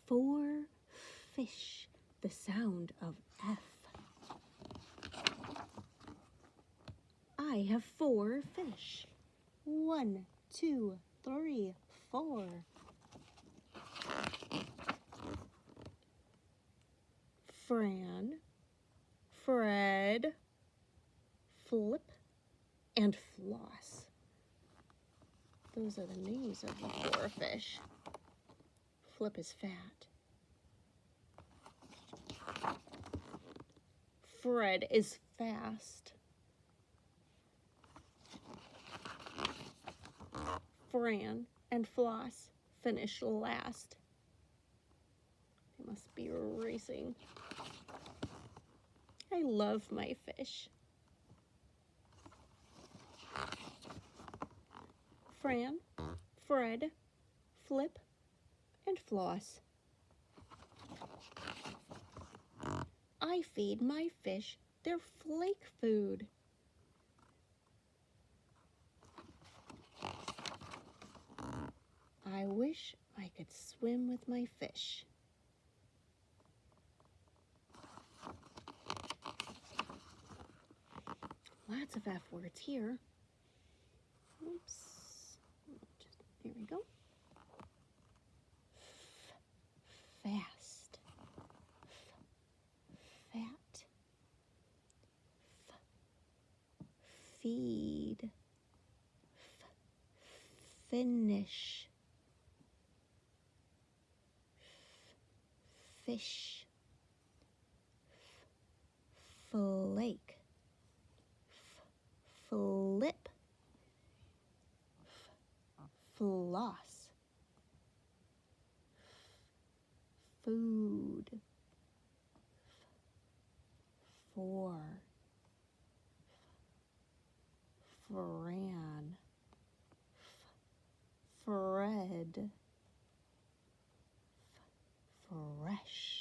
4 fish, the sound of F. I have 4 fish. 1, 2, 3, 4. Fran, Fred, Flip, and Floss. Those are the names of the 4 fish. Flip is fat. Fred is fast. Fran and Floss finish last. They must be racing. I love my fish. Fran, Fred, Flip, and Floss. I feed my fish their flake food. I wish I could swim with my fish. Lots of F words here. Oops. Here we go. Fast. Fat. Feed. Finish. Fish. Flake. Flip. Floss. Food. 4. Fran. Fred. Fresh.